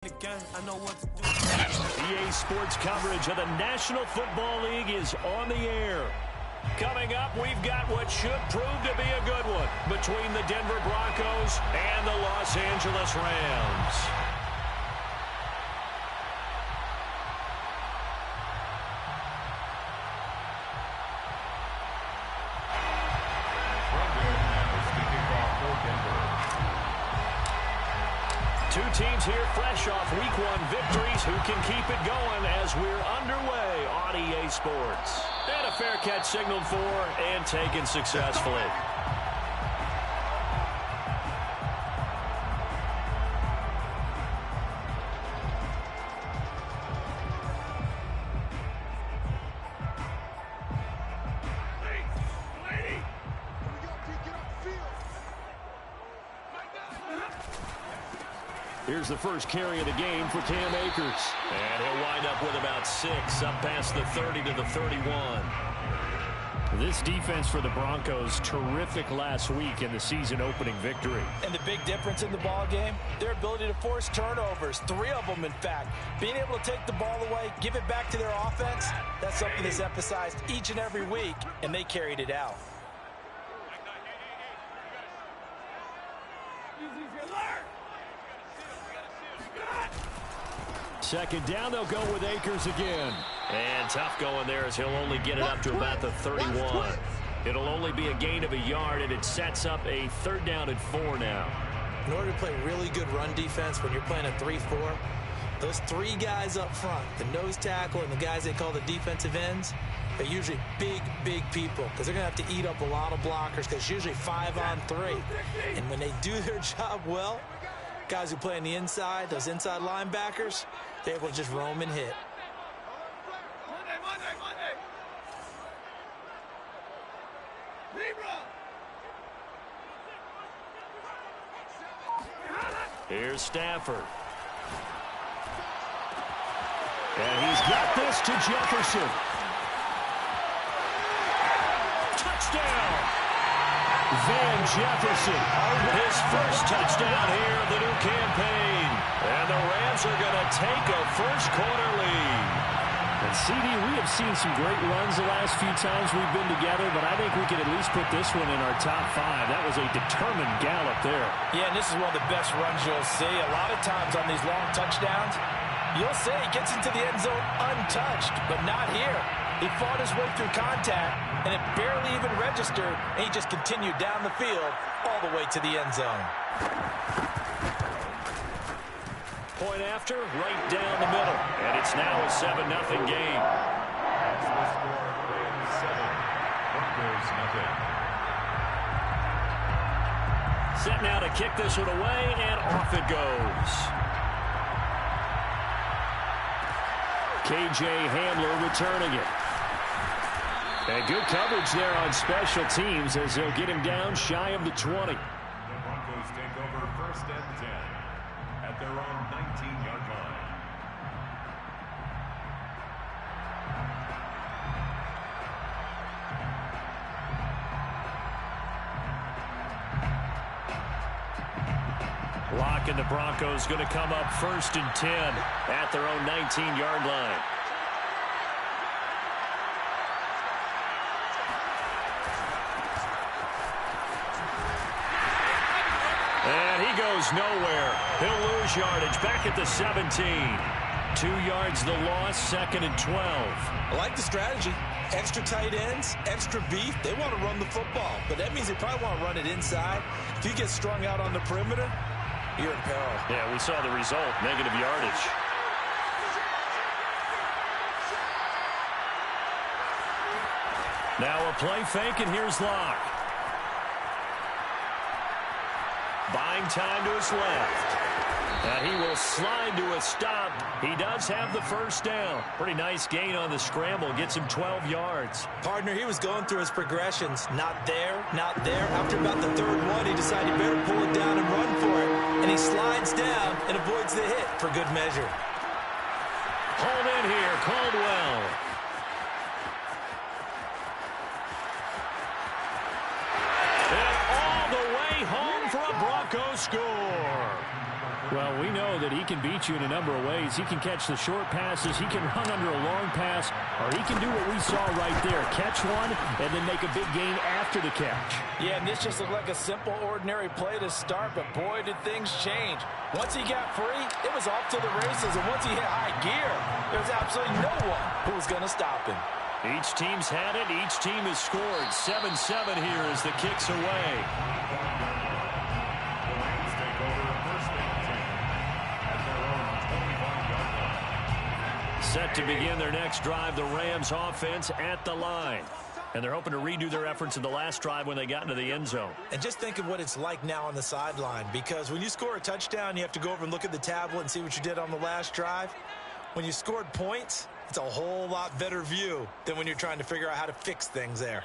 I know what to do. EA Sports coverage of the National Football League is on the air. Coming up, we've got what should prove to be a good one between the Denver Broncos and the Los Angeles Rams. Two teams here fresh off Week 1 victories who can keep it going as we're underway on EA Sports. And a fair catch signaled for and taken successfully. Here's the first carry of the game for Cam Akers. And he'll wind up with about 6, up past the 30 to the 31. This defense for the Broncos, terrific last week in the season-opening victory. And the big difference in the ball game, their ability to force turnovers, 3 of them, in fact. Being able to take the ball away, give it back to their offense, that's something that's emphasized each and every week, and they carried it out. Second down, they'll go with Akers again. And tough going there as he'll only get it up to about the 31. It'll only be a gain of a yard, and it sets up a 3rd down and 4 now. In order to play really good run defense when you're playing a 3-4, those 3 guys up front, the nose tackle and the guys they call the defensive ends, they're usually big people because they're going to have to eat up a lot of blockers because it's usually 5 on 3. And when they do their job well, guys who play on the inside, those inside linebackers, they're able to just roam and hit. Here's Stafford. And he's got this to Jefferson. Touchdown! Van Jefferson, his first touchdown here of the new campaign. And the Rams are going to take a first-quarter lead. And CD, we have seen some great runs the last few times we've been together, but I think we could at least put this one in our top 5. That was a determined gallop there. Yeah, and this is one of the best runs you'll see. A lot of times on these long touchdowns, you'll say he gets into the end zone untouched, but not here. He fought his way through contact, and it barely even registered, and he just continued down the field all the way to the end zone. Point after, right down the middle. And it's now a 7-0 game. Set now to kick this one away, and off it goes. KJ Hamler returning it. And good coverage there on special teams as they'll get him down shy of the 20. The Broncos take over 1st and 10 at their own 19-yard line. Lock and the Broncos going to come up 1st and 10 at their own 19-yard line. And he goes nowhere. He'll lose yardage back at the 17. 2 yards the loss, 2nd and 12. I like the strategy. Extra tight ends, extra beef. They want to run the football, but that means they probably want to run it inside. If you get strung out on the perimeter, you're in peril. Yeah, we saw the result, negative yardage. Now a play fake, and here's Locke. Buying time to his left. And he will slide to a stop. He does have the 1st down. Pretty nice gain on the scramble. Gets him 12 yards. Partner, he was going through his progressions. Not there, not there. After about the 3rd one, he decided he better pull it down and run for it. And he slides down and avoids the hit for good measure. Hold in here, Caldwell. And all the way home for a Broncos score. Well, we know that he can beat you in a number of ways. He can catch the short passes, he can run under a long pass, or he can do what we saw right there, catch one and then make a big gain after the catch. Yeah, and this just looked like a simple, ordinary play to start, but boy, did things change. Once he got free, it was off to the races, and once he hit high gear, there was absolutely no one who was going to stop him. Each team's had it. Each team has scored. 7-7 here as the kick's away. Set to begin their next drive, the Rams offense at the line. And they're hoping to redo their efforts in the last drive when they got into the end zone. And just think of what it's like now on the sideline, because when you score a touchdown, you have to go over and look at the tablet and see what you did on the last drive. When you scored points, it's a whole lot better view than when you're trying to figure out how to fix things there.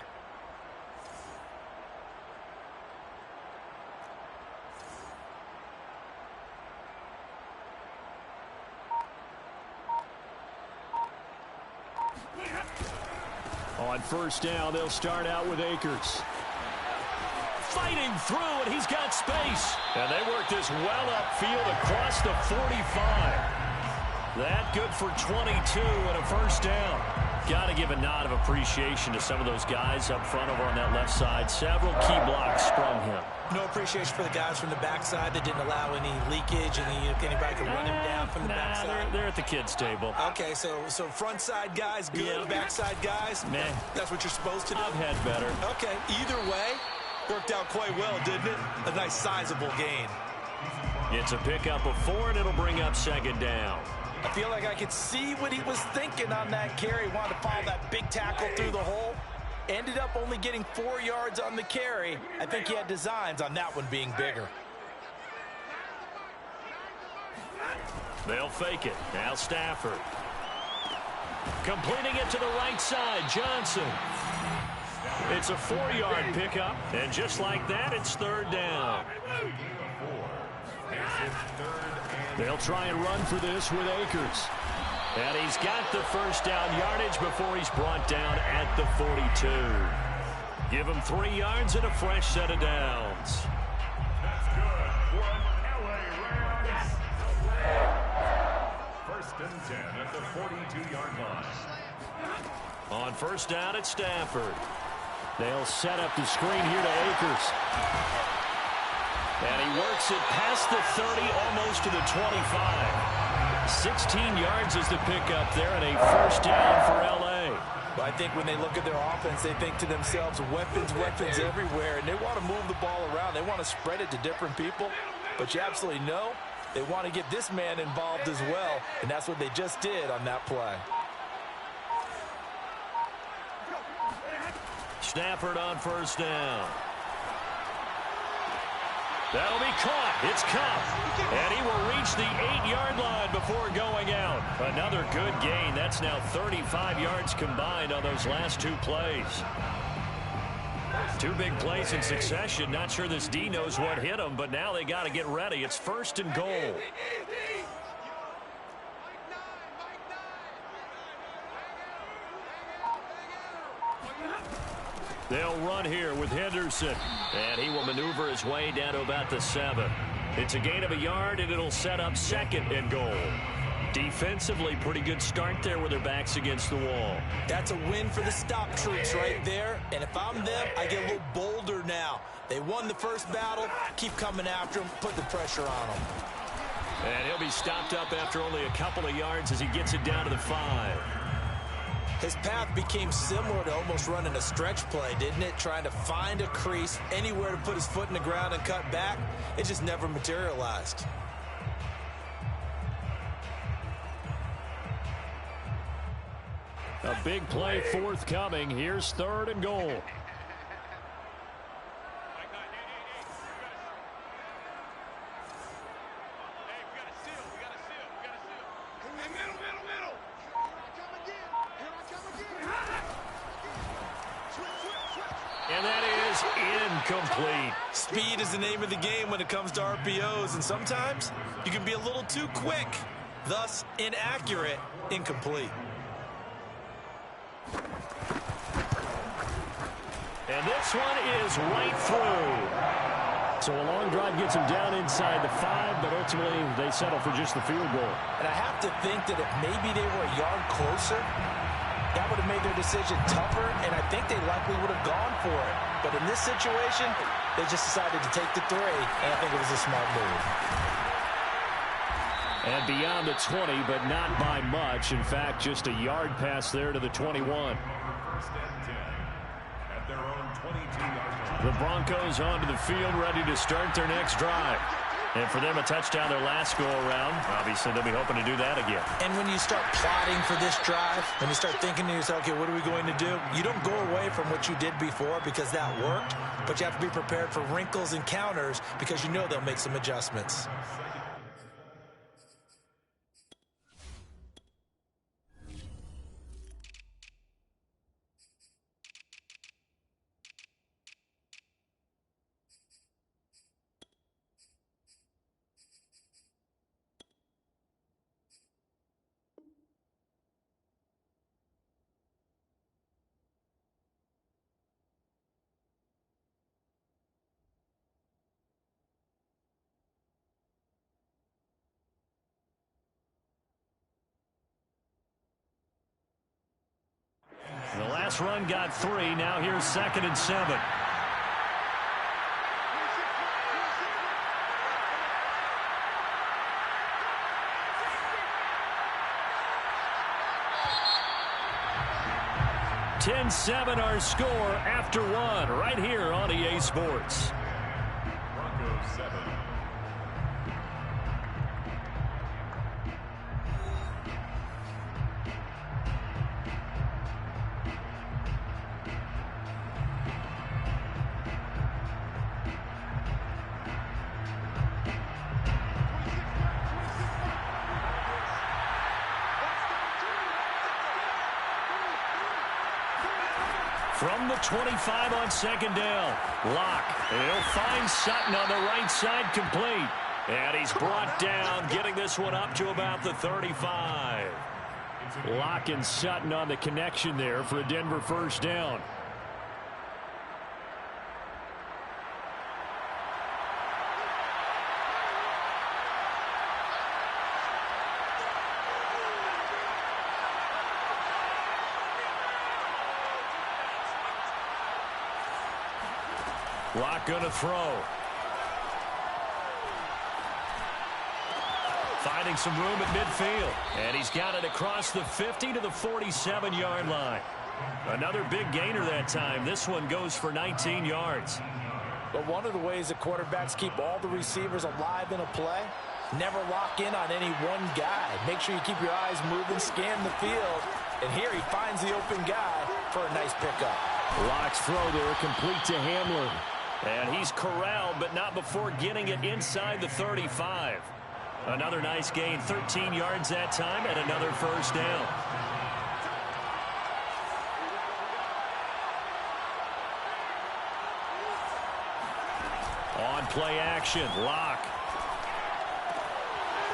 On first down, they'll start out with Akers. Fighting through, and he's got space. And they work this well upfield across the 45. That good for 22 and a first down. Got to give a nod of appreciation to some of those guys up front over on that left side. Several key blocks sprung him. No appreciation for the guys from the backside that didn't allow any leakage, and anybody could run him down from the backside. They're at the kids' table. Okay, so front side guys good, backside guys, man, that's what you're supposed to do. I've had better. Okay, either way, worked out quite well, didn't it? A nice sizable gain. It's a pickup of 4, and it'll bring up second down. I feel like I could see what he was thinking on that carry. Wanted to follow that big tackle through the hole. Ended up only getting 4 yards on the carry. I think he had designs on that one being bigger. They'll fake it. Now Stafford. Completing it to the right side, Johnson. It's a 4-yard pickup, and just like that, it's third down. They'll try and run for this with Akers. And he's got the first down yardage before he's brought down at the 42. Give him 3 yards and a fresh set of downs. That's good for an LA Rams. First and 10 at the 42-yard line. On first down, it's Stafford. They'll set up the screen here to Akers. And he works it past the 30, almost to the 25. 16 yards is the pickup there, and a first down for L.A. But I think when they look at their offense, they think to themselves, weapons everywhere, and they want to move the ball around. They want to spread it to different people, but you absolutely know they want to get this man involved as well, and that's what they just did on that play. Stafford on first down. That'll be caught. It's caught. And he will reach the 8-yard line before going out. Another good gain. That's now 35 yards combined on those last 2 plays. 2 big plays in succession. Not sure this D knows what hit him, but now they got to get ready. It's first and goal. They'll run here with Henderson. And he will maneuver his way down to about the 7. It's a gain of a yard, and it'll set up second and goal. Defensively, pretty good start there with their backs against the wall. That's a win for the stop troops right there. And if I'm them, I get a little bolder now. They won the first battle. Keep coming after them. Put the pressure on them. And he'll be stopped up after only a couple of yards as he gets it down to the 5. His path became similar to almost running a stretch play, didn't it? Trying to find a crease, anywhere to put his foot in the ground and cut back. It just never materialized. A big play forthcoming. Here's third and goal. And that is incomplete. Speed is the name of the game when it comes to RPOs, and sometimes you can be a little too quick, thus inaccurate, incomplete. And this one is right through. So a long drive gets them down inside the 5, but ultimately they settle for just the field goal. And I have to think that if maybe they were a yard closer, that would have made their decision tougher, and I think they likely would have gone for it. But in this situation, they just decided to take the 3, and I think it was a smart move. And beyond the 20, but not by much. In fact, just a yard pass there to the 21. First and 10 at their own 22-yard line. The Broncos onto the field, ready to start their next drive. And for them, a touchdown their last go-around. Obviously, they'll be hoping to do that again. And when you start plotting for this drive, when you start thinking to yourself, okay, what are we going to do? You don't go away from what you did before because that worked, but you have to be prepared for wrinkles and counters because you know they'll make some adjustments. The last run got 3. Now here's 2nd and 7. (10-7) our score after 1 right here on EA Sports. Broncos 7. From the 25 on 2nd down. Locke. He'll find Sutton on the right side, complete. And he's brought down, getting this one up to about the 35. Locke and Sutton on the connection there for a Denver first down. Locke going to throw. Finding some room at midfield. And he's got it across the 50 to the 47-yard line. Another big gainer that time. This one goes for 19 yards. But one of the ways that quarterbacks keep all the receivers alive in a play, never lock in on any one guy. Make sure you keep your eyes moving, scan the field. And here he finds the open guy for a nice pickup. Locke's throw there, complete to Hamler. And he's corralled, but not before getting it inside the 35. Another nice gain, 13 yards that time, and another first down. On play action, Locke.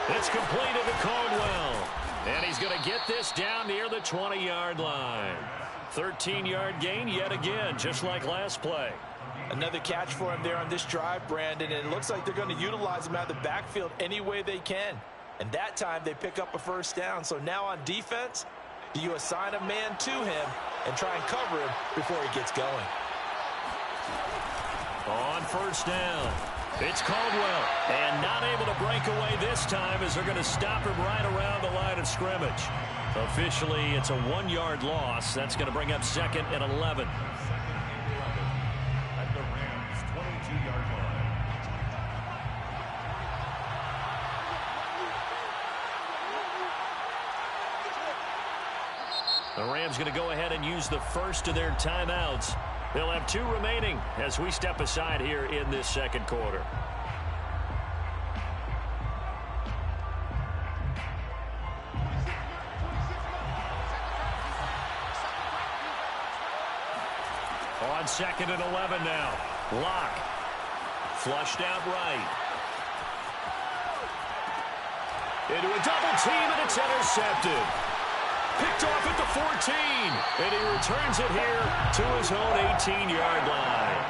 It's completed to Caldwell. And he's going to get this down near the 20-yard line. 13-yard gain yet again, just like last play. Another catch for him there on this drive, Brandon, and it looks like they're going to utilize him out of the backfield any way they can. And that time they pick up a first down. So now on defense, do you assign a man to him and try and cover him before he gets going? On first down, it's Caldwell. And not able to break away this time as they're going to stop him right around the line of scrimmage. Officially, it's a 1-yard loss. That's going to bring up 2nd and 11. At the Rams' 22-yard line. The Rams going to go ahead and use the first of their timeouts. They'll have 2 remaining as we step aside here in this second quarter. On 2nd and 11 now. Locke. Flushed out right. Into a double team, and it's intercepted. Picked off at the 14. And he returns it here to his own 18-yard line.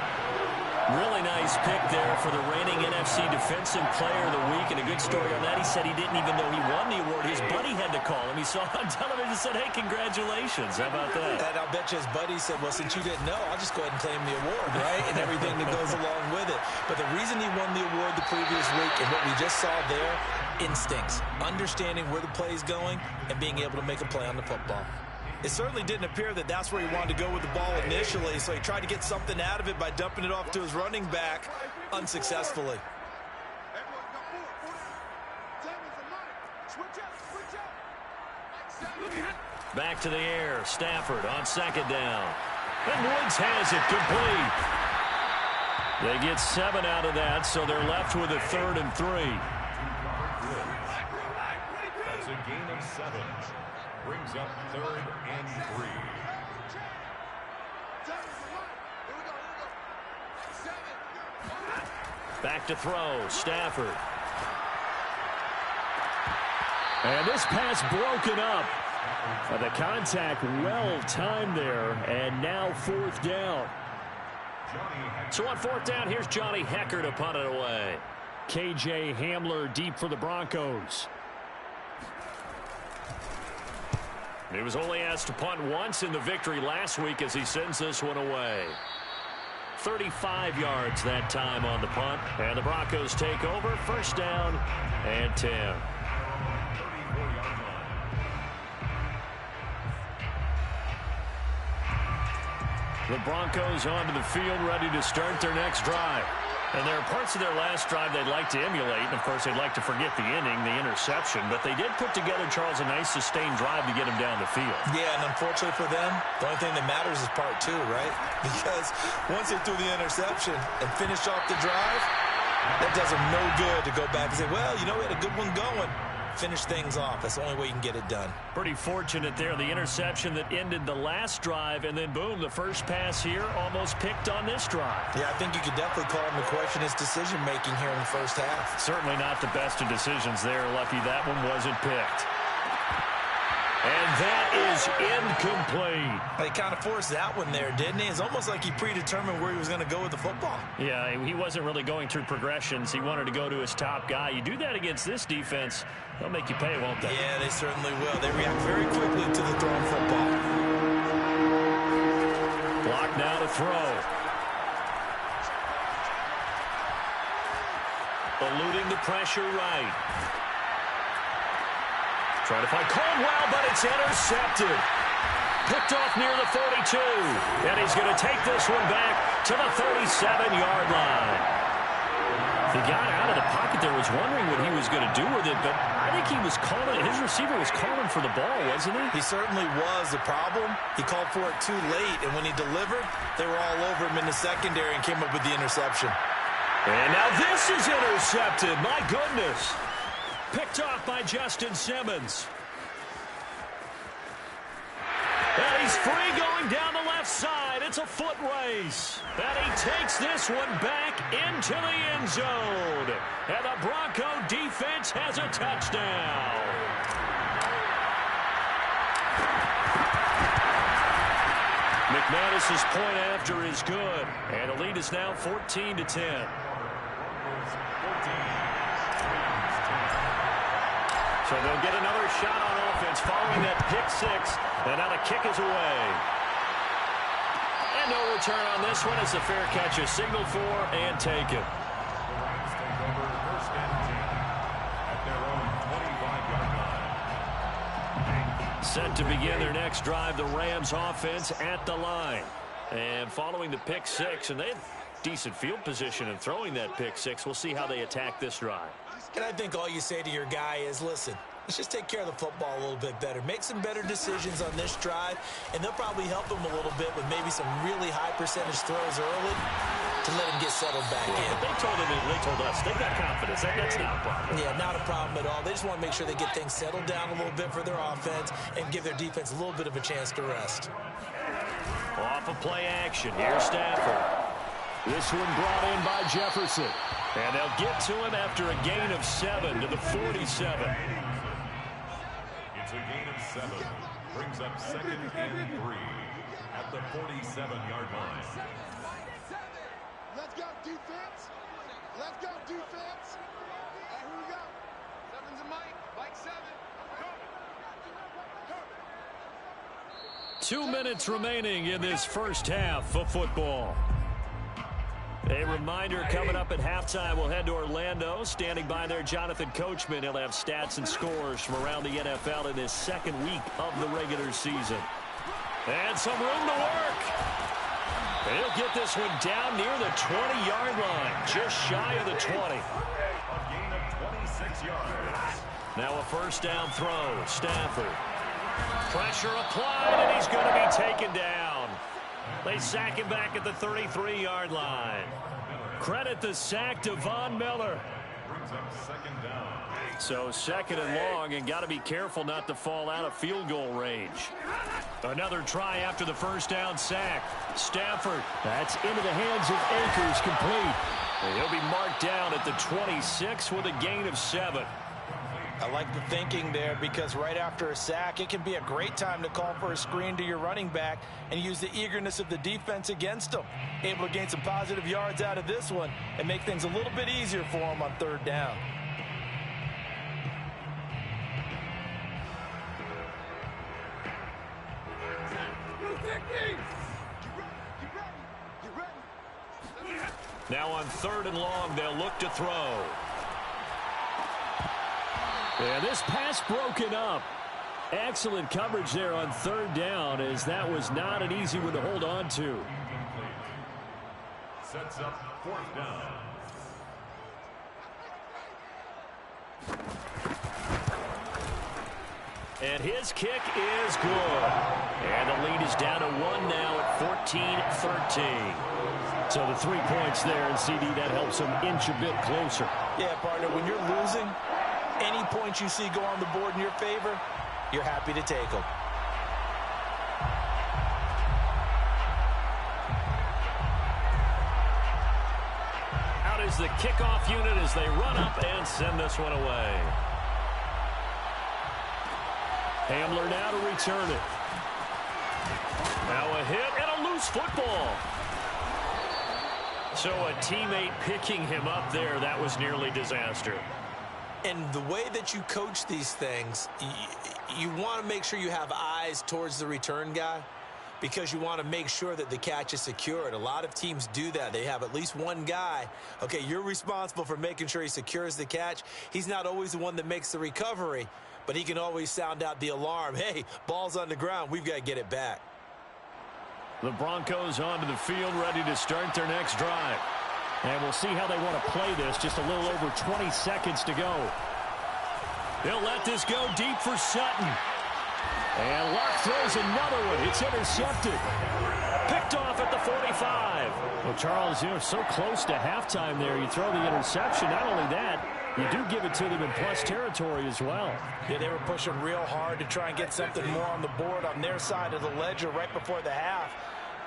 Really nice pick there for the reigning NFC Defensive Player of the Week, and a good story on that. He said he didn't even know he won the award. His buddy had to call him. He saw it on television and said, hey, congratulations. How about that? And I'll bet you his buddy said, well, since you didn't know, I'll just go ahead and claim the award, right? And everything that goes along with it. But the reason he won the award the previous week and what we just saw there, instincts, understanding where the play is going and being able to make a play on the football. It certainly didn't appear that that's where he wanted to go with the ball initially, so he tried to get something out of it by dumping it off to his running back unsuccessfully. Back to the air. Stafford on second down. And Woods has it complete. They get 7 out of that, so they're left with a 3rd and 3. That's a gain of 7. Brings up 3rd and 3. Back to throw. Stafford. And this pass broken up. The contact well timed there, and now 4th down. So on 4th down, here's Johnny Hecker to punt it away. KJ Hamler deep for the Broncos. He was only asked to punt once in the victory last week as he sends this one away. 35 yards that time on the punt. And the Broncos take over. 1st down and 10. The Broncos onto the field, ready to start their next drive. And there are parts of their last drive they'd like to emulate. And, of course, they'd like to forget the inning, the interception. But they did put together, Charles, a nice sustained drive to get them down the field. Yeah, and unfortunately for them, the only thing that matters is part 2, right? Because once they threw the interception and finished off the drive, that does them no good to go back and say, well, you know, we had a good one going. Finish things off. That's the only way you can get it done. Pretty fortunate there. The interception that ended the last drive, and then, boom, the first pass here almost picked on this drive. Yeah, I think you could definitely call him to question his decision-making here in the first half. Certainly not the best of decisions there. Lucky that one wasn't picked. And that is incomplete. He kind of forced that one there, didn't he? It's almost like he predetermined where he was going to go with the football. Yeah, he wasn't really going through progressions. He wanted to go to his top guy. You do that against this defense, they'll make you pay, won't they? Yeah, they certainly will. They react very quickly to the thrown football. Block now to throw. Eluding the pressure right. Trying to find Caldwell, but it's intercepted. Picked off near the 42. And he's going to take this one back to the 37-yard line. He got out of the pocket there, was wondering what he was going to do with it, but I think he was calling, his receiver was calling for the ball, wasn't he? He certainly was. The problem, he called for it too late, and when he delivered, they were all over him in the secondary and came up with the interception. And now this is intercepted. My goodness. Picked off by Justin Simmons. And he's free going down the left side. It's a foot race. And he takes this one back into the end zone. And the Bronco defense has a touchdown. McManus's point after is good. And the lead is now 14-10. So they'll get another shot on offense following that pick 6. And now the kick is away. And no return on this one as the fair catch is signaled for and taken. The Rams take over 1st and 10 at their own 25-yard line. Set to begin their next drive, the Rams offense at the line. And following the pick 6, and they had decent field position in throwing that pick 6. We'll see how they attack this drive. And I think all you say to your guy is, listen, let's just take care of the football a little bit better. Make some better decisions on this drive, and they'll probably help him a little bit with maybe some really high percentage throws early to let him get settled back in. They told us they've got confidence. That's not a problem. Yeah, not a problem at all. They just want to make sure they get things settled down a little bit for their offense and give their defense a little bit of a chance to rest. Off of play action. Here's Stafford. This one brought in by Jefferson. And they'll get to him after a gain of 7 to the 47. It's a gain of 7. Brings up 2nd and 3 at the 47-yard line. Let's go. defense. Let's go, defense. Here we go. 7's a Mike. Mike 7. 2 minutes remaining in this first half of football. A reminder, coming up at halftime, we'll head to Orlando. Standing by there, Jonathan Coachman. He'll have stats and scores from around the NFL in this second week of the regular season. And some room to work. He'll get this one down near the 20-yard line, just shy of the 20. A gain of 26 yards. Now a first down throw. Stafford. Pressure applied, and he's going to be taken down. They sack him back at the 33-yard line. Credit the sack to Von Miller. Brings up second down. So second and long, and got to be careful not to fall out of field goal range. Another try after the first down sack. Stafford, that's into the hands of Akers, complete. And he'll be marked down at the 26 with a gain of 7. I like the thinking there, because right after a sack, it can be a great time to call for a screen to your running back and use the eagerness of the defense against them. Able to gain some positive yards out of this one and make things a little bit easier for them on third down. Now on third and long, they'll look to throw. And this pass broken up. Excellent coverage there on third down, as that was not an easy one to hold on to. Sets up fourth down. And his kick is good. And the lead is down to 1 now at 14-13. So the 3 points there, and CD, that helps them inch a bit closer. Yeah, partner, when you're losing, any points you see go on the board in your favor, you're happy to take them. Out is the kickoff unit as they run up and send this one away. Hamler now to return it. Now a hit and a loose football. So a teammate picking him up there, that was nearly disaster. And the way that you coach these things, you want to make sure you have eyes towards the return guy, because you want to make sure that the catch is secured. A lot of teams do that. They have at least one guy. Okay, you're responsible for making sure he secures the catch. He's not always the one that makes the recovery, but he can always sound out the alarm. Hey, ball's on the ground. We've got to get it back. The Broncos onto the field, ready to start their next drive. And we'll see how they want to play this. Just a little over 20 seconds to go. They'll let this go deep for Sutton. And Luck throws another one. It's intercepted. Picked off at the 45. Well, Charles, you're so close to halftime there. You throw the interception. Not only that, you do give it to them in plus territory as well. Yeah, they were pushing real hard to try and get something more on the board on their side of the ledger right before the half.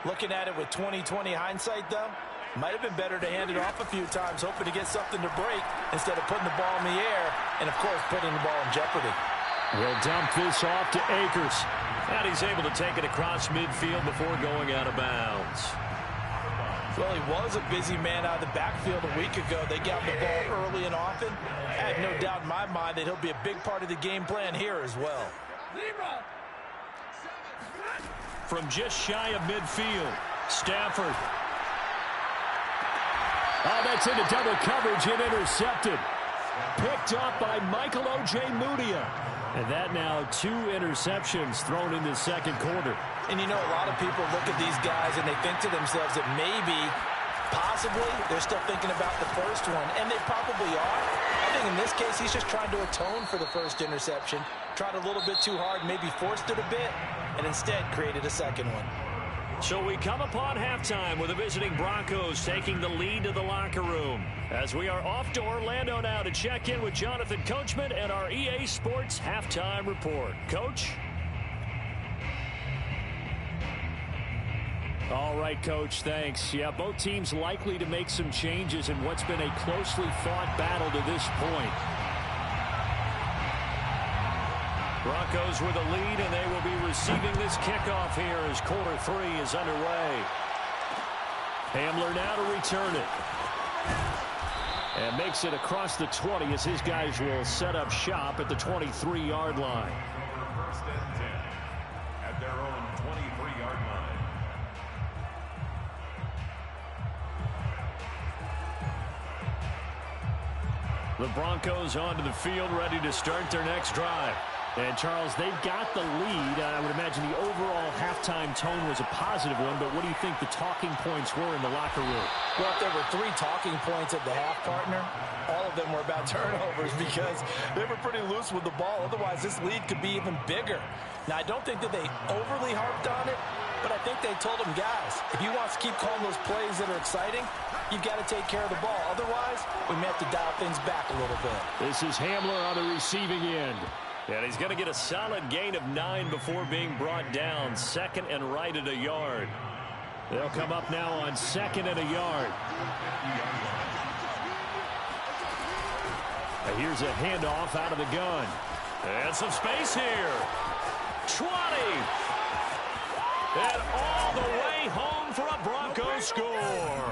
Looking at it with 20/20 hindsight, though, might have been better to hand it off a few times, hoping to get something to break instead of putting the ball in the air and, of course, putting the ball in jeopardy. We'll dump this off to Akers. And he's able to take it across midfield before going out of bounds. Well, he was a busy man out of the backfield a week ago. They got the ball early and often. I have no doubt in my mind that he'll be a big part of the game plan here as well. From just shy of midfield, Stafford. Oh, that's into double coverage and intercepted. Picked up by Michael O.J. Mudia. And that now 2 interceptions thrown in the second quarter. And you know, a lot of people look at these guys and they think to themselves that maybe, possibly, they're still thinking about the first one. And they probably are. I think in this case, he's just trying to atone for the first interception. Tried a little bit too hard, maybe forced it a bit, and instead created a second one. So we come upon halftime with the visiting Broncos taking the lead to the locker room. As we are off to Orlando now to check in with Jonathan Coachman and our EA Sports Halftime Report. Coach? All right, Coach, thanks. Yeah, both teams likely to make some changes in what's been a closely fought battle to this point. Broncos with a lead, and they will be receiving this kickoff here as quarter 3 is underway. Hamler now to return it. And makes it across the 20 as his guys will set up shop at the 23-yard line. First and 10 at their own 23-yard line. The Broncos onto the field, ready to start their next drive. And, Charles, they've got the lead. I would imagine the overall halftime tone was a positive one, but what do you think the talking points were in the locker room? Well, if there were 3 talking points at the half, partner, all of them were about turnovers because they were pretty loose with the ball. Otherwise, this lead could be even bigger. Now, I don't think that they overly harped on it, but I think they told them, guys, if you want to keep calling those plays that are exciting, you've got to take care of the ball. Otherwise, we may have to dial things back a little bit. This is Hamler on the receiving end. And he's going to get a solid gain of 9 before being brought down. Second and right at a yard. They'll come up now on second and a yard. And here's a handoff out of the gun. And some space here. 20. And all the way home for a Broncos score.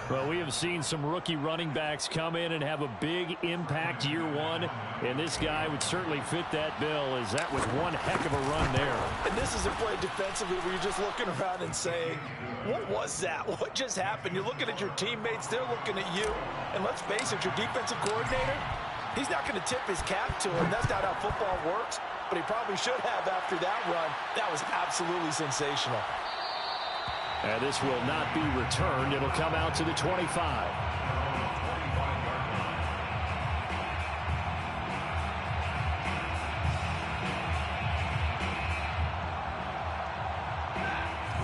Well, we have seen some rookie running backs come in and have a big impact year one, and this guy would certainly fit that bill, as that was one heck of a run there. And this is a play defensively where you're just looking around and saying, what was that? What just happened? You're looking at your teammates, they're looking at you, and let's face it, your defensive coordinator, he's not going to tip his cap to him. That's not how football works, but he probably should have after that run. That was absolutely sensational. And this will not be returned. It'll come out to the 25.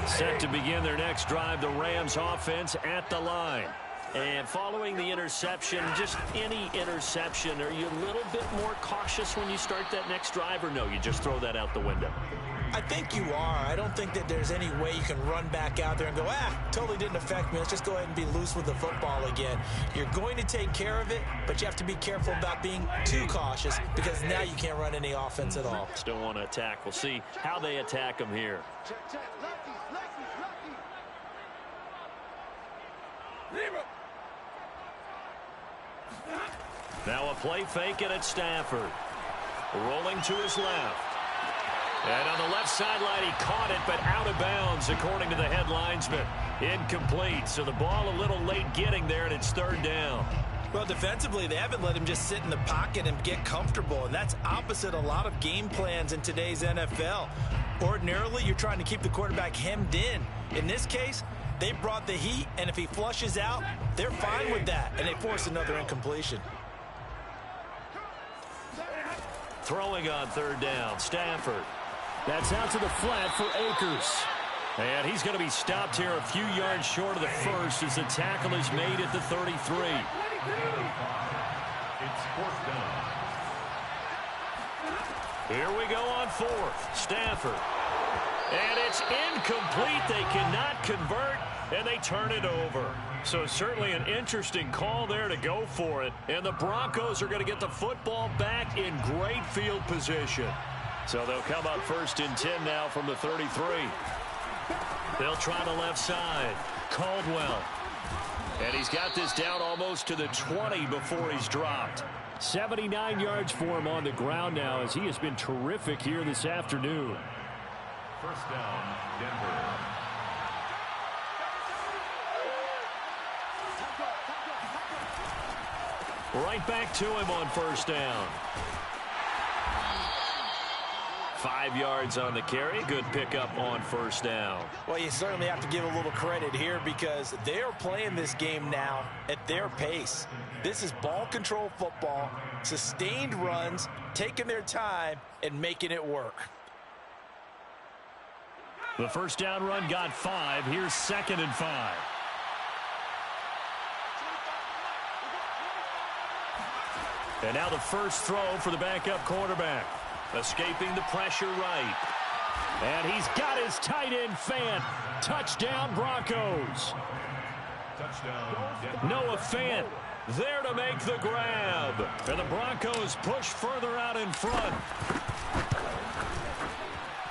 Set to begin their next drive, the Rams offense at the line. And following the interception, just any interception, are you a little bit more cautious when you start that next drive, or no, you just throw that out the window? I think you are. I don't think that there's any way you can run back out there and go, totally didn't affect me. Let's just go ahead and be loose with the football again. You're going to take care of it, but you have to be careful about being too cautious because now you can't run any offense at all. Still want to attack. We'll see how they attack them here. Check. Now a play fake, and it's Stafford. Rolling to his left. And on the left sideline, he caught it, but out of bounds, according to the head linesman. Incomplete, so the ball a little late getting there, and it's third down. Well, defensively, they haven't let him just sit in the pocket and get comfortable, and that's opposite a lot of game plans in today's NFL. Ordinarily, you're trying to keep the quarterback hemmed in. In this case, they brought the heat, and if he flushes out, they're fine with that, and they force another incompletion. Throwing on third down, Stafford. That's out to the flat for Akers. And he's going to be stopped here a few yards short of the first as the tackle is made at the 33. It's fourth down. Here we go on fourth. Stafford. And it's incomplete. They cannot convert, and they turn it over. So certainly an interesting call there to go for it. And the Broncos are going to get the football back in great field position. So they'll come up first and 10 now from the 33. They'll try the left side. Caldwell. And he's got this down almost to the 20 before he's dropped. 79 yards for him on the ground now as he has been terrific here this afternoon. First down, Denver. Right back to him on first down. 5 yards on the carry. Good pickup on first down. Well, you certainly have to give a little credit here because they're playing this game now at their pace. This is ball control football, sustained runs, taking their time, and making it work. The first down run got 5. Here's 2nd and 5. And now the first throw for the backup quarterback. Escaping the pressure right. And he's got his tight end Fant. Touchdown Broncos. Touchdown, Denver. Noah Fant there to make the grab. And the Broncos push further out in front.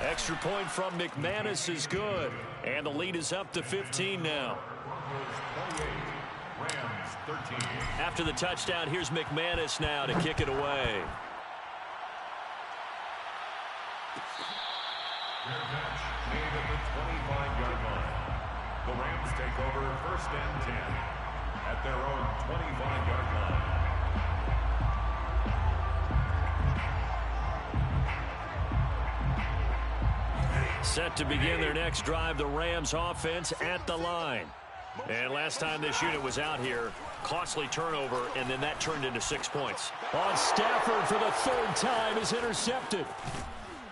Extra point from McManus is good. And the lead is up to 15 now. Rams 13. After the touchdown, here's McManus now to kick it away. Fair catch made at the 25-yard line. The Rams take over 1st and 10 at their own 25-yard line. Set to begin their next drive, the Rams offense at the line. And last time this unit was out here, costly turnover, and then that turned into 6 points. On Stafford for the 3rd time is intercepted.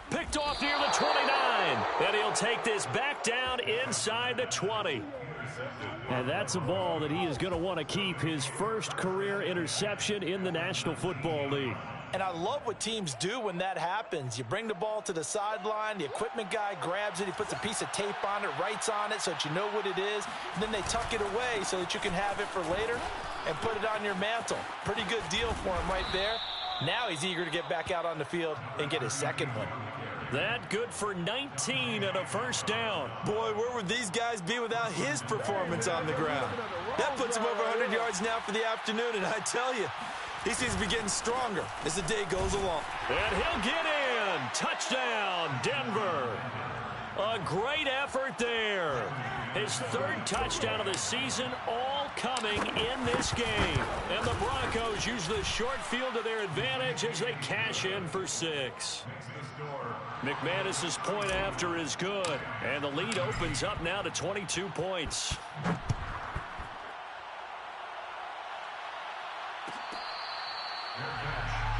Picked off near the 29, and he'll take this back down inside the 20. And that's a ball that he is going to want to keep, his first career interception in the National Football League. And I love what teams do when that happens. You bring the ball to the sideline, the equipment guy grabs it, he puts a piece of tape on it, writes on it so that you know what it is, and then they tuck it away so that you can have it for later and put it on your mantle. Pretty good deal for him right there. Now he's eager to get back out on the field and get his second one. That good for 19 and a first down. Boy, where would these guys be without his performance on the ground? That puts him over 100 yards now for the afternoon, and I tell you, he seems to be getting stronger as the day goes along. And he'll get in. Touchdown, Denver. A great effort there. His 3rd touchdown of the season, all coming in this game. And the Broncos use the short field to their advantage as they cash in for 6. McManus's point after is good. And the lead opens up now to 22 points.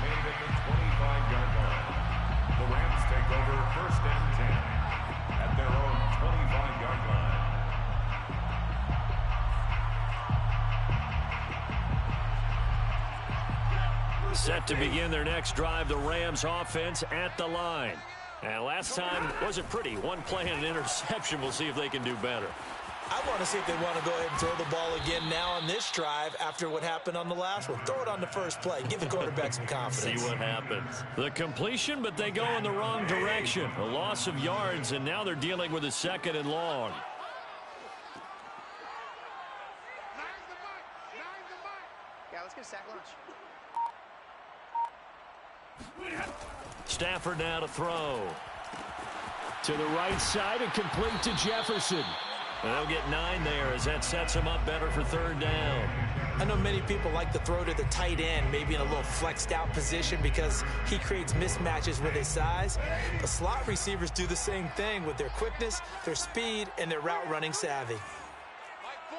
Made at the 25-yard line. The Rams take over 1st and 10 at their own 25-yard line. Set to begin their next drive, the Rams offense at the line. And last time wasn't pretty. One play and an interception. We'll see if they can do better. I want to see if they want to go ahead and throw the ball again now on this drive after what happened on the last one. Throw it on the first play. Give the quarterback some confidence. See what happens. The completion, but they go in the wrong direction. A loss of yards, and now they're dealing with a 2nd and long. Yeah, let's get a sack lunch. Stafford now to throw. To the right side and complete to Jefferson. And they'll get 9 there as that sets him up better for 3rd down. I know many people like to throw to the tight end, maybe in a little flexed out position because he creates mismatches with his size. But slot receivers do the same thing with their quickness, their speed, and their route running savvy. Mike 4,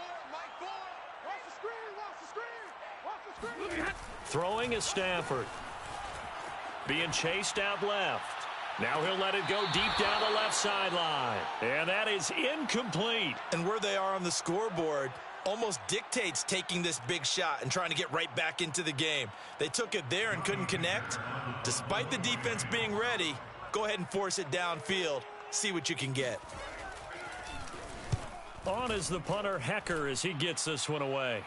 watch the screen, watch the screen. Throwing is Stafford. Being chased out left. Now he'll let it go deep down the left sideline. And that is incomplete. And where they are on the scoreboard almost dictates taking this big shot and trying to get right back into the game. They took it there and couldn't connect. Despite the defense being ready, go ahead and force it downfield. See what you can get. On is the punter, Hecker, as he gets this one away.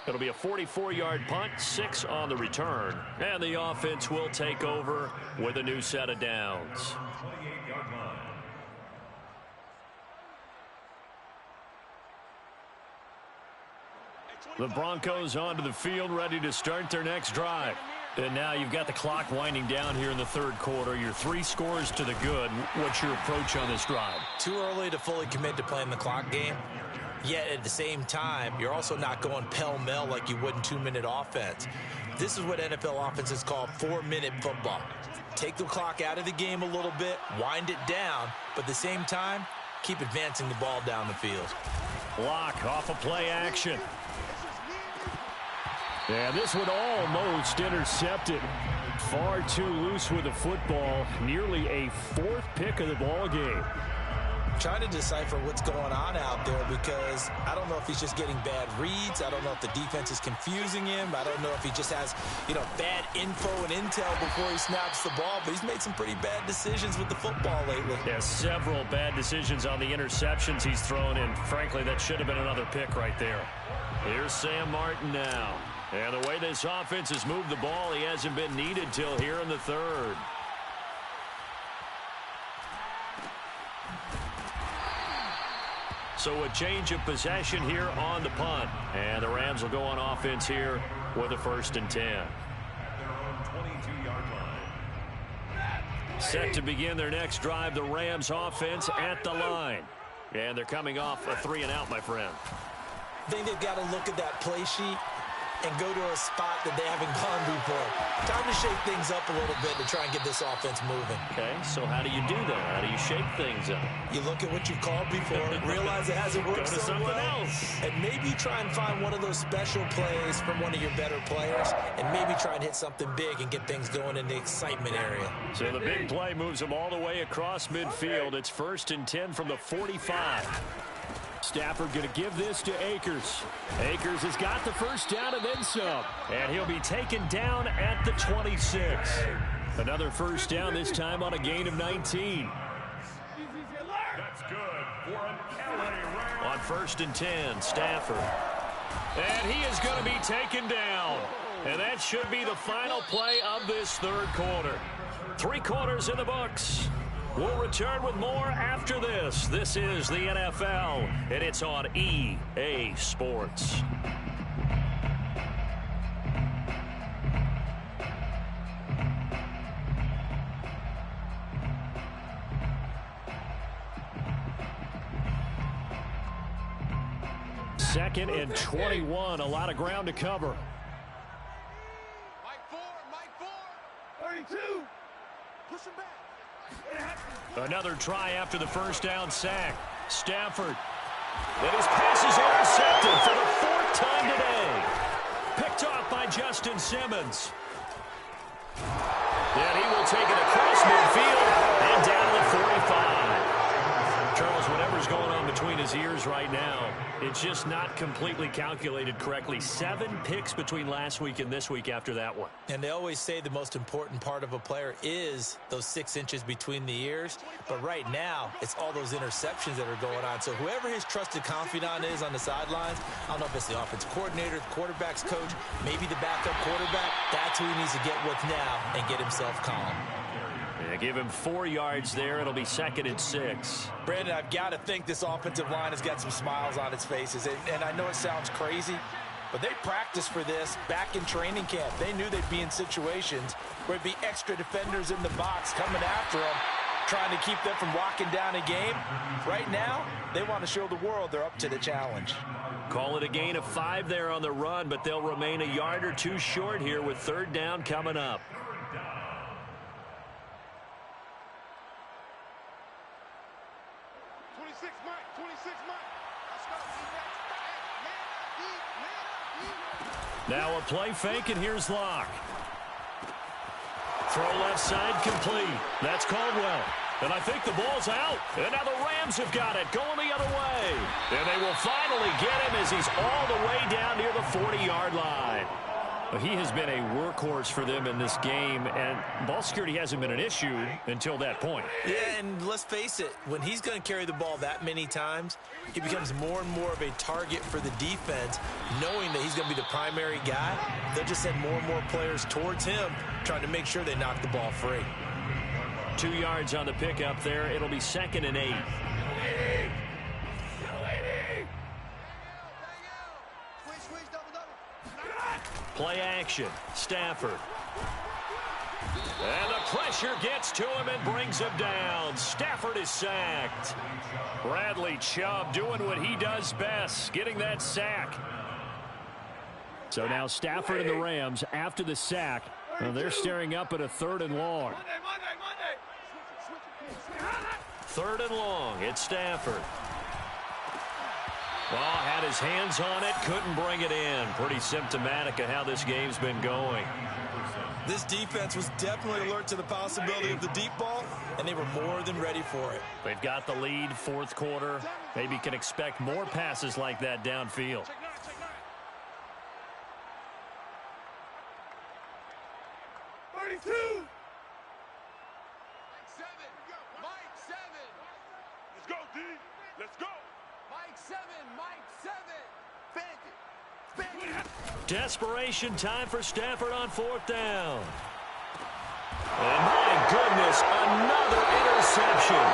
It'll be a 44-yard punt, 6 on the return. And the offense will take over with a new set of downs. 28-yard line. The Broncos onto the field, ready to start their next drive. And now you've got the clock winding down here in the 3rd quarter. You're 3 scores to the good. What's your approach on this drive? Too early to fully commit to playing the clock game. Yet at the same time, you're also not going pell-mell like you would in 2-minute offense. This is what NFL offenses call 4-minute football. Take the clock out of the game a little bit, wind it down, but at the same time, keep advancing the ball down the field. Block off of play action. And this one almost intercepted. Far too loose with the football. Nearly a 4th pick of the ball game. Trying to decipher what's going on out there because I don't know if he's just getting bad reads. I don't know if the defense is confusing him. I don't know if he just has, bad info and intel before he snaps the ball. But he's made some pretty bad decisions with the football lately. Yeah, several bad decisions on the interceptions he's thrown in. Frankly, that should have been another pick right there. Here's Sam Martin now. And the way this offense has moved the ball, he hasn't been needed till here in the 3rd. So a change of possession here on the punt. And the Rams will go on offense here with a 1st and 10. At their own 22-yard line. Set to begin their next drive, the Rams offense at the line. And they're coming off a 3-and-out, my friend. I think they've got to look at that play sheet and go to a spot that they haven't gone before. Time to shake things up a little bit to try and get this offense moving. Okay, so how do you do that? How do you shake things up? You look at what you've called before, realize it hasn't worked so well, and maybe try and find one of those special plays from one of your better players, and maybe try and hit something big and get things going in the excitement area. So the big play moves them all the way across midfield. It's 1st and 10 from the 45. Stafford going to give this to Akers. Akers has got the first down and then some. And he'll be taken down at the 26. Another first down, this time on a gain of 19. That's good for an LA Rams. On 1st and 10, Stafford. And he is going to be taken down. And that should be the final play of this 3rd quarter. 3 quarters in the books. We'll return with more after this. This is the NFL, and it's on EA Sports. Second and 21, a lot of ground to cover. Mike 4, Mike 4. 32. Push him back. Another try after the first down sack. Stafford. And his pass is intercepted for the 4th time today. Picked off by Justin Simmons. And he will take it across midfield and down to the 45. Charles, whatever's going on between his ears right now, it's just not completely calculated correctly. 7 picks between last week and this week after that one. And they always say the most important part of a player is those 6 inches between the ears. But right now, it's all those interceptions that are going on. So whoever his trusted confidant is on the sidelines, I don't know if it's the offensive coordinator, the quarterback's coach, maybe the backup quarterback, that's who he needs to get with now and get himself calm. Yeah, give him 4 yards there. It'll be 2nd and 6. Brandon, I've got to think this offensive line has got some smiles on its faces. And I know it sounds crazy, but they practiced for this back in training camp. They knew they'd be in situations where it'd be extra defenders in the box coming after them, trying to keep them from locking down a game. Right now, they want to show the world they're up to the challenge. Call it a gain of 5 there on the run, but they'll remain a yard or 2 short here with 3rd down coming up. 26, Mike. 26, Mike. Let's go. Now a play fake, and here's Locke. Throw left side complete. That's Caldwell. And I think the ball's out. And now the Rams have got it, going the other way. And they will finally get him as he's all the way down near the 40-yard line. He has been a workhorse for them in this game, and ball security hasn't been an issue until that point. Yeah, and let's face it, when he's going to carry the ball that many times, he becomes more and more of a target for the defense, knowing that he's going to be the primary guy. They'll just send more and more players towards him, trying to make sure they knock the ball free. 2 yards on the pickup there. It'll be 2nd and 8. Play action. Stafford. And the pressure gets to him and brings him down. Stafford is sacked. Bradley Chubb doing what he does best, getting that sack. So now Stafford and the Rams, after the sack, they're staring up at a 3rd and long. 3rd and long. It's Stafford. Well, had his hands on it, couldn't bring it in. Pretty symptomatic of how this game's been going. This defense was definitely alert to the possibility of the deep ball, and they were more than ready for it. They've got the lead, 4th quarter. Maybe can expect more passes like that downfield. Mike 7. Let's go, D. Let's go. Mike 7. Mike 7. Bandit. Desperation time for Stafford on 4th down. And my goodness, another interception.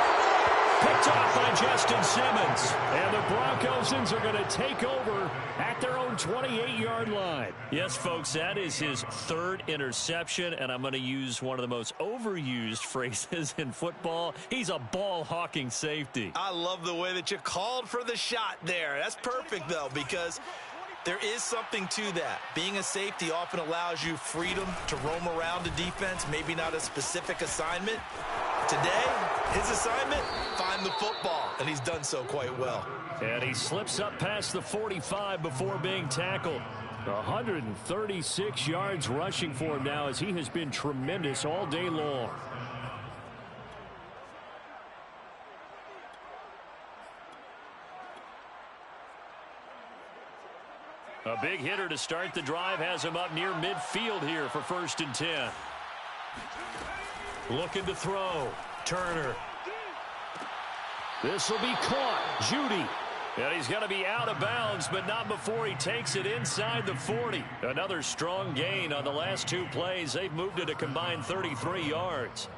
Picked off by Justin Simmons. And the Broncos are going to take over at their own 28-yard line. Yes, folks, that is his third interception, and I'm going to use one of the most overused phrases in football. He's a ball-hawking safety. I love the way that you called for the shot there. That's perfect, though, because there is something to that. Being a safety often allows you freedom to roam around the defense, maybe not a specific assignment. Today, his assignment, find the football, and he's done so quite well. And he slips up past the 45 before being tackled. 136 yards rushing for him now as he has been tremendous all day long. A big hitter to start the drive has him up near midfield here for 1st and 10. Looking to throw. Turner. This will be caught. Judy. And he's going to be out of bounds, but not before he takes it inside the 40. Another strong gain on the last 2 plays. They've moved it a combined 33 yards.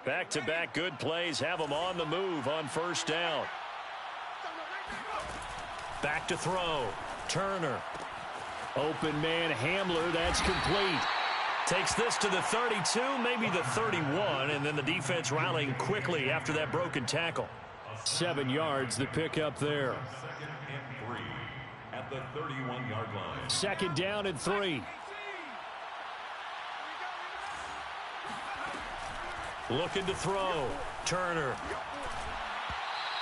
Back-to-back good plays have them on the move on 1st down. Back to throw. Turner. Open man Hamler. That's complete. Takes this to the 32, maybe the 31, and then the defense rallying quickly after that broken tackle. 7 yards the pickup there. 2nd and 3 at the 31-yard line. 2nd down and 3. Looking to throw. Turner.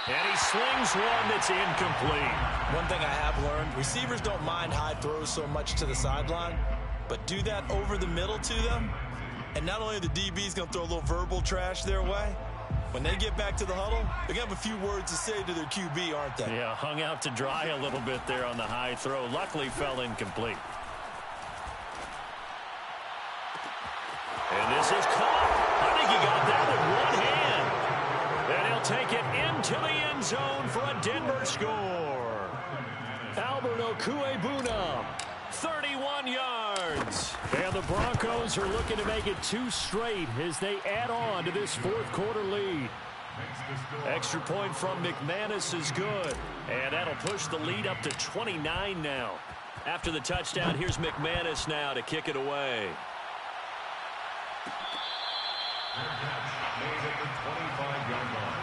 And he slings one that's incomplete. One thing I have learned, receivers don't mind high throws so much to the sideline, but do that over the middle to them, and not only are the DBs going to throw a little verbal trash their way, when they get back to the huddle, they're going to have a few words to say to their QB, aren't they? Yeah, hung out to dry a little bit there on the high throw. Luckily fell incomplete. And this is caught. I think he got that with one hand. And he'll take it into the end zone for a Denver score. Albert Okuebuna, 31 yards. And the Broncos are looking to make it 2 straight as they add on to this 4th quarter lead. Extra point from McManus is good. And that'll push the lead up to 29 now. After the touchdown, here's McManus now to kick it away. Made at the 25-yard line.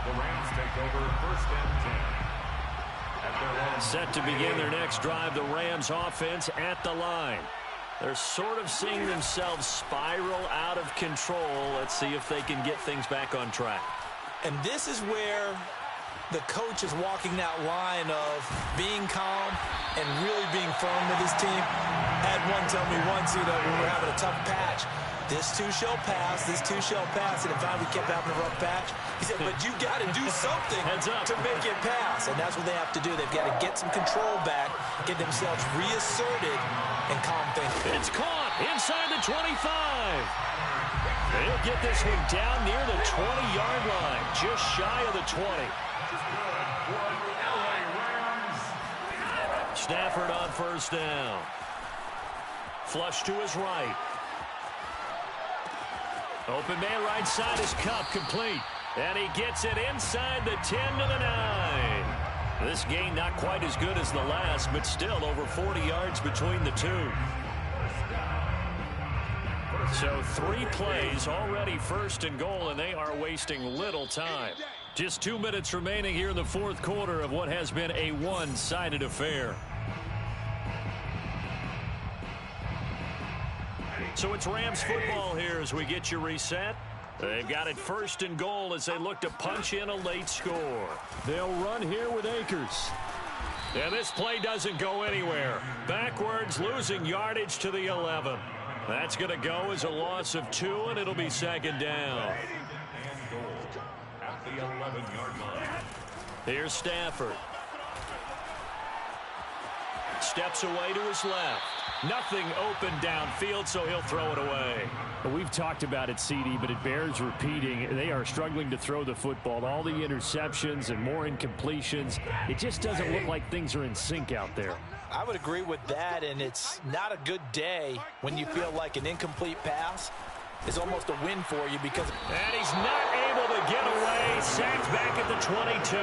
The Rams take over 1st and 10. At their own Set to begin their next drive, the Rams offense at the line. They're sort of seeing themselves spiral out of control. Let's see if they can get things back on track. And this is where the coach is walking that line of being calm and really being firm with his team. I had one tell me once, when we were having a tough patch, this too shall pass, this too shall pass. And if we kept having a rough patch, he said, but you got to do something to make it pass. And that's what they have to do. They've got to get some control back, get themselves reasserted, and calm things. It's caught inside the 25. They'll get this one down near the 20-yard line, just shy of the 20. Stafford on 1st down. Flush to his right. Open man right side is Cup, complete. And he gets it inside the 10 to the 9. This gain not quite as good as the last, but still over 40 yards between the two. So 3 plays already 1st and goal, and they are wasting little time. Just 2 minutes remaining here in the 4th quarter of what has been a one-sided affair. So it's Rams football here as we get you reset. They've got it 1st and goal as they look to punch in a late score. They'll run here with Akers. And this play doesn't go anywhere. Backwards, losing yardage to the 11. That's going to go as a loss of 2, and it'll be 2nd down. and goal at the 11-yard line. Here's Stafford. Steps away to his left. Nothing open downfield, so he'll throw it away. We've talked about it, CD, but it bears repeating. They are struggling to throw the football. All the interceptions and more incompletions. It just doesn't look like things are in sync out there. I would agree with that, and it's not a good day when you feel like an incomplete pass is almost a win for you because... And he's not able to get away. Sacked back at the 22.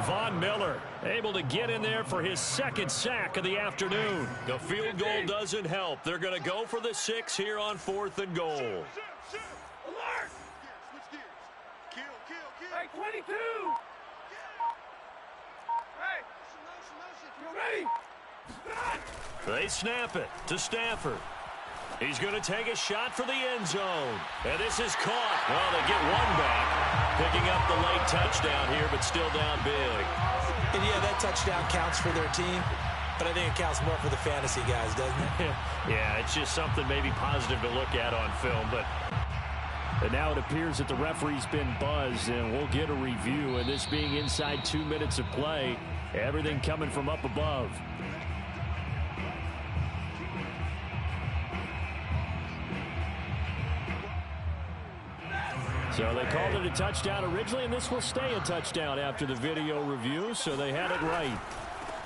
Von Miller able to get in there for his second sack of the afternoon. The field goal doesn't help. They're going to go for the 6 here on 4th and goal. Alert! Switch gears. Kill. Hey, 22! Hey! You ready? They snap it to Stafford. He's going to take a shot for the end zone. And this is caught. Well, they get one back. Picking up the late touchdown here, but still down big. And yeah, that touchdown counts for their team, but I think it counts more for the fantasy guys, doesn't it? Yeah, it's just something maybe positive to look at on film. And now it appears that the referee's been buzzed, and we'll get a review. And this being inside 2 minutes of play, everything coming from up above. So they called it a touchdown originally, and this will stay a touchdown after the video review, so they had it right.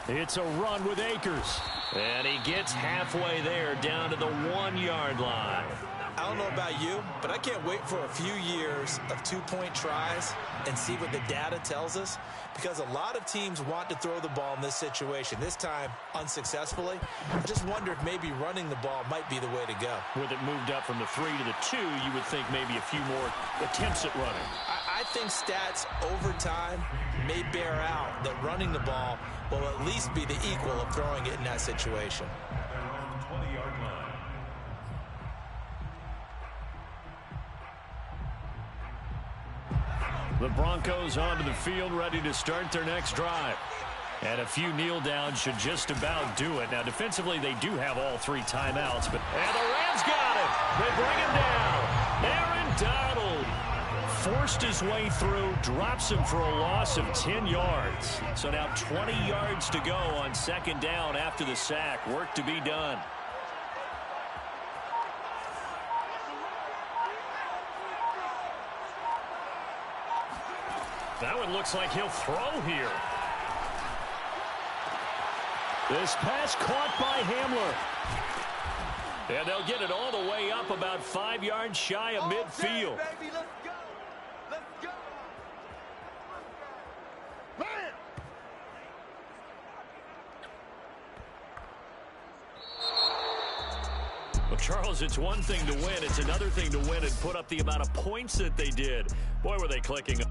It's a run with Akers. And he gets halfway there down to the 1-yard line. I don't know about you, but I can't wait for a few years of two-point tries and see what the data tells us, because a lot of teams want to throw the ball in this situation, this time unsuccessfully. I just wonder if maybe running the ball might be the way to go. With it moved up from the 3 to the 2, you would think maybe a few more attempts at running. I think stats over time may bear out that running the ball will at least be the equal of throwing it in that situation. Their own 20-yard line. The Broncos onto the field, ready to start their next drive. And a few kneel downs should just about do it. Now, defensively, they do have all 3 timeouts. And the Rams got it. They bring him down. Aaron Donald forced his way through, drops him for a loss of 10 yards. So now 20 yards to go on 2nd down after the sack. Work to be done. That one looks like he'll throw here. This pass caught by Hamler. And they'll get it all the way up about 5 yards shy of midfield. Baby, let's go. Let's go. Man. Well, Charles, it's one thing to win. It's another thing to win and put up the amount of points that they did. Boy, were they clicking.